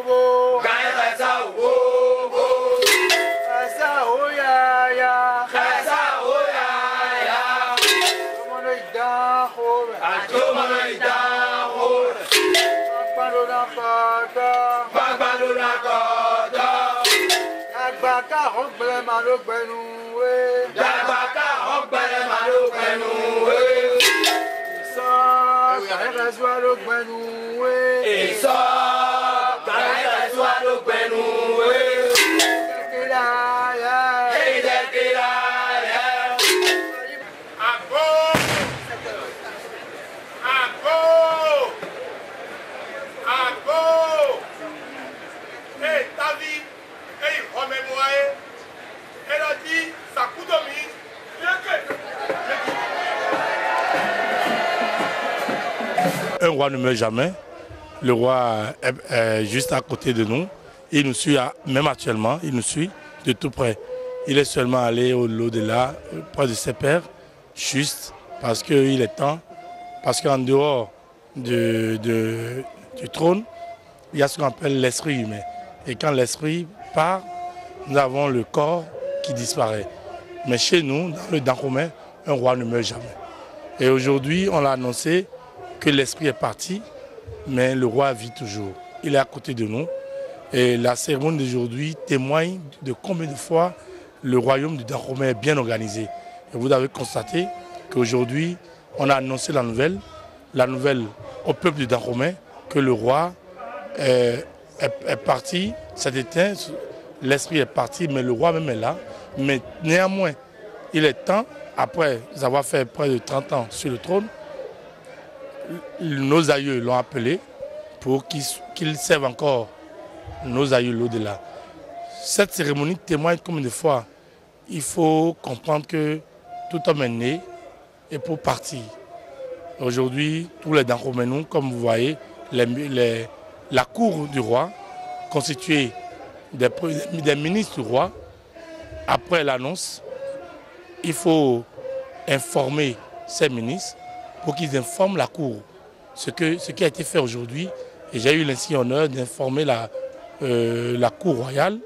bobo. Kaisa bobo. Kaisa oya ya. Kaisa oya ya. Mono ida ho. Ajomono ida ho. Akparo na kota. Bagbalo na kota. Agbaka hogbele malogbenu we. Dagbaka hogbele malogbenu we. So kare swalo gbenu we. Eso kaisa swalo gbenu we. Kira ya. Kira ya. Agbo! Agbo! Agbo! Hey, Tavi! Hey, Homemoae! Elle a dit, ça coûte au ministre. Un roi ne meurt jamais. Le roi est juste à côté de nous. Il nous suit, même actuellement, il nous suit de tout près. Il est seulement allé au-delà, près de ses pères, juste parce qu'il est temps. Parce qu'en dehors du trône, il y a ce qu'on appelle l'esprit humain. Et quand l'esprit part, nous avons le corps qui disparaît. Mais chez nous, dans le Dahomey, un roi ne meurt jamais. Et aujourd'hui, on l'a annoncé que l'esprit est parti, mais le roi vit toujours. Il est à côté de nous. Et la cérémonie d'aujourd'hui témoigne de combien de fois le royaume du Dahomey est bien organisé. Et vous avez constaté qu'aujourd'hui, on a annoncé la nouvelle au peuple du Dahomey que le roi est parti, s'est éteint, l'esprit est parti, mais le roi même est là. Mais néanmoins, il est temps, après avoir fait près de 30 ans sur le trône, nos aïeux l'ont appelé pour qu'il serve encore nos aïeux l'au-delà. Cette cérémonie témoigne combien de fois il faut comprendre que tout homme est né et pour partir. Aujourd'hui, tous les Dahomeyous, comme vous voyez, la cour du roi, constituée des ministres du roi, après l'annonce, il faut informer ces ministres pour qu'ils informent la cour. Ce qui a été fait aujourd'hui, et j'ai eu l'insigne honneur d'informer la cour royale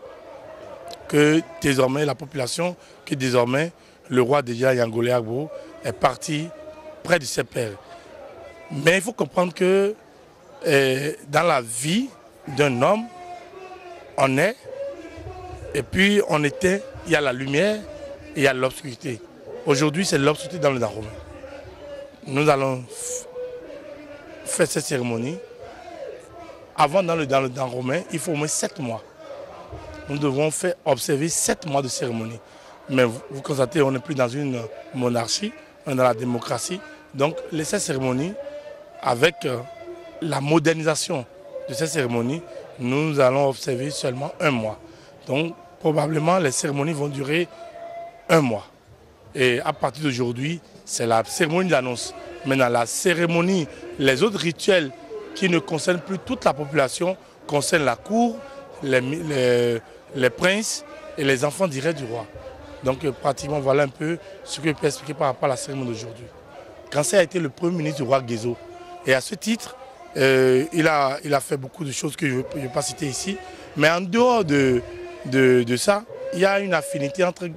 que désormais la population, que désormais le roi déjà Yangolé Agbo est parti près de ses pères. Mais il faut comprendre que dans la vie d'un homme, on est, et puis on était, il y a la lumière et il y a l'obscurité. Aujourd'hui, c'est l'obscurité dans le Dahomey. Nous allons faire cette cérémonie. Avant, dans le Dahomey, il faut au moins 7 mois. Nous devons faire observer 7 mois de cérémonie. Mais vous constatez, on n'est plus dans une monarchie, on est dans la démocratie. Donc, cette cérémonie, avec la modernisation de cette cérémonie, nous allons observer seulement 1 mois. Donc, probablement, les cérémonies vont durer 1 mois. Et à partir d'aujourd'hui, c'est la cérémonie d'annonce. Maintenant, la cérémonie, les autres rituels qui ne concernent plus toute la population, concernent la cour, les princes et les enfants directs du roi. Donc, pratiquement, voilà un peu ce que je peux expliquer par rapport à la cérémonie d'aujourd'hui. Kansé a été le premier ministre du roi Gezo. Et à ce titre, il a fait beaucoup de choses que je ne vais pas citer ici. Mais en dehors de ça, il y a une affinité entre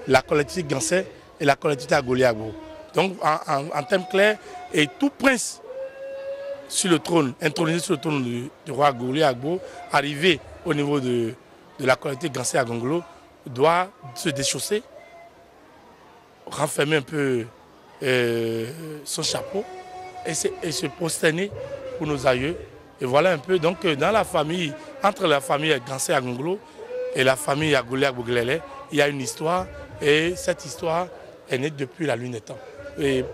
la collectivité Gansé et la collectivité Agolé Agbo. Donc, en termes clairs, et tout prince sur le trône, intronisé sur le trône du roi Agolé Agbo, arrivé au niveau de la collectivité Gansé Agonglo, doit se déchausser, renfermer un peu son chapeau et se prosterner pour nos aïeux. Et voilà un peu, donc dans la famille, entre la famille Gansé Agonglo et la famille Agolé Agbo Glélé, il y a une histoire et cette histoire est née depuis la lune des temps. Et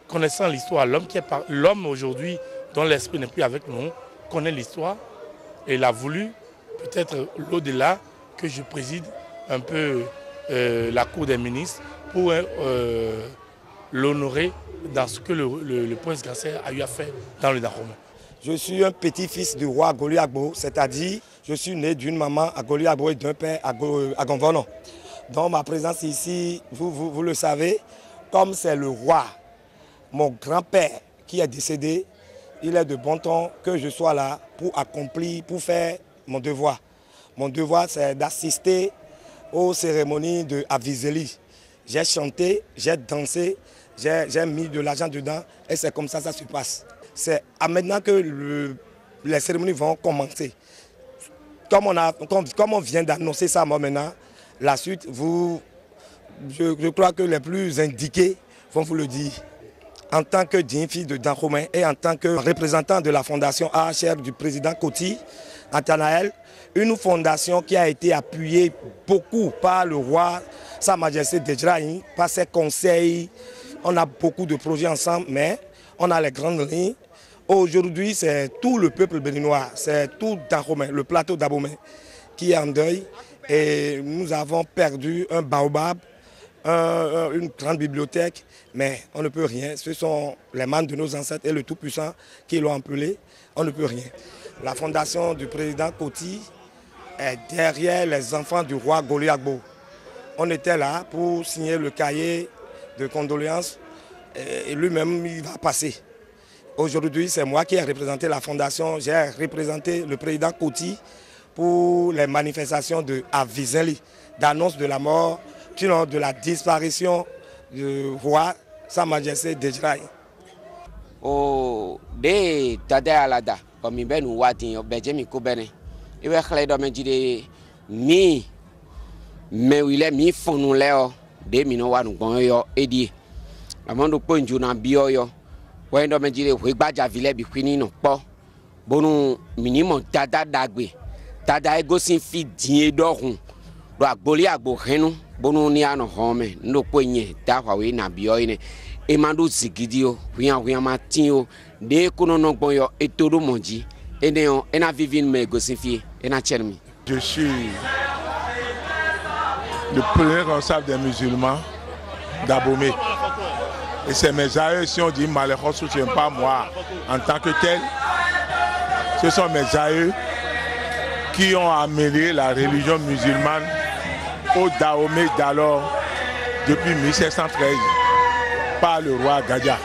connaissant l'histoire, l'homme aujourd'hui, dont l'esprit n'est plus avec nous, connaît l'histoire et il a voulu, peut-être l'au-delà, que je préside un peu la cour des ministres pour l'honorer dans ce que le prince Gansé a eu à faire dans le Dahomey. Je suis un petit-fils du roi Agolé Agbo, c'est-à-dire je suis né d'une maman Agolé Agbo et d'un père Agonvono. Donc ma présence ici, vous le savez, comme c'est le roi, mon grand-père qui est décédé, il est de bon ton que je sois là pour accomplir, pour faire mon devoir. Mon devoir, c'est d'assister aux cérémonies de Avizeli. J'ai chanté, j'ai dansé, j'ai mis de l'argent dedans et c'est comme ça que ça se passe. C'est maintenant que les cérémonies vont commencer. Comme on vient d'annoncer ça maintenant, la suite, je crois que les plus indiqués vont vous le dire. En tant que digne fils de Danjomé et en tant que représentant de la fondation AHR du président Koti, Nathanaël, une fondation qui a été appuyée beaucoup par le roi, Sa Majesté Djedjiraï, par ses conseils. On a beaucoup de projets ensemble, mais on a les grandes lignes. Aujourd'hui, c'est tout le peuple béninois, c'est tout Danjomé, le plateau d'Abomey, qui est en deuil. Et nous avons perdu un baobab, une grande bibliothèque, mais on ne peut rien. Ce sont les mains de nos ancêtres et le Tout-Puissant qui l'ont appelé. On ne peut rien. La fondation du président Koti est derrière les enfants du roi Goli Agbo. On était là pour signer le cahier de condoléances et lui-même il va passer. Aujourd'hui, c'est moi qui ai représenté la fondation. J'ai représenté le président Koti pour les manifestations de Avizeli, d'annonce de la mort, sinon de la disparition du roi Sa Majesté Djedjiraï. Oh, de tada alada, comme ben ou wati, obejemi kubene. Il va créer dans mes idées mi, mais il est mi fonu leo, de mi no wanu gonyo edi. Amando ponju na bioyo, ouais dans mes idées, oui badja vile bi kwini no po, bonu minimum tada dagbe, tada ego sin fi die dorun, do agboli agbo henu. Bonu ni ano home ndo ponye ta kwawe na bioine e mando zigidio huya matinho de kono no gbonyo etoro monji eneon ena vivine me gosifie ena chelmi. Je suis le premier responsable des musulmans d'Abomey. Et c'est mes aïeux, si on dit malheureux, ce n'est pas moi en tant que tel. Ce sont mes aïeux qui ont amené la religion musulmane au Dahomey d'alors depuis 1713 par le roi Gadja.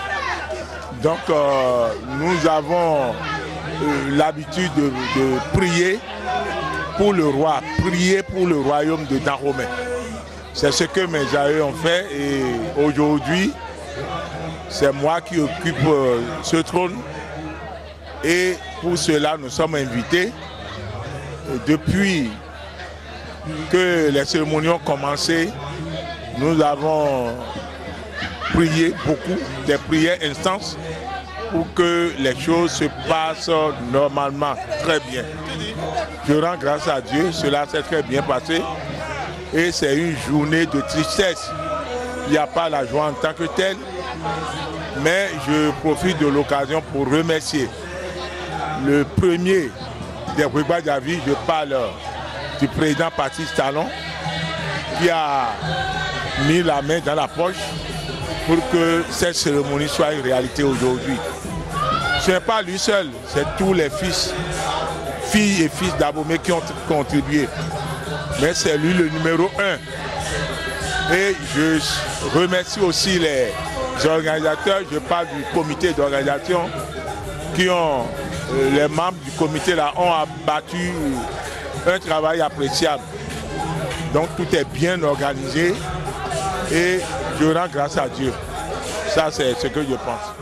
Donc nous avons l'habitude de prier pour le roi, prier pour le royaume de Dahomey. C'est ce que mes aïeux ont fait et aujourd'hui c'est moi qui occupe ce trône et pour cela nous sommes invités depuis que les cérémonies ont commencé. Nous avons prié beaucoup, des prières instances pour que les choses se passent normalement, très bien. Je rends grâce à Dieu, cela s'est très bien passé et c'est une journée de tristesse. Il n'y a pas la joie en tant que telle, mais je profite de l'occasion pour remercier le premier des Rugba Davi, je parle du président Patrice Talon, qui a mis la main dans la poche pour que cette cérémonie soit une réalité aujourd'hui. Ce n'est pas lui seul, c'est tous les filles et fils d'Abomey qui ont contribué. Mais c'est lui le numéro 1. Et je remercie aussi les organisateurs, je parle du comité d'organisation, qui ont, les membres du comité là ont abattu un travail appréciable. Donc tout est bien organisé et je rends grâce à Dieu. Ça c'est ce que je pense.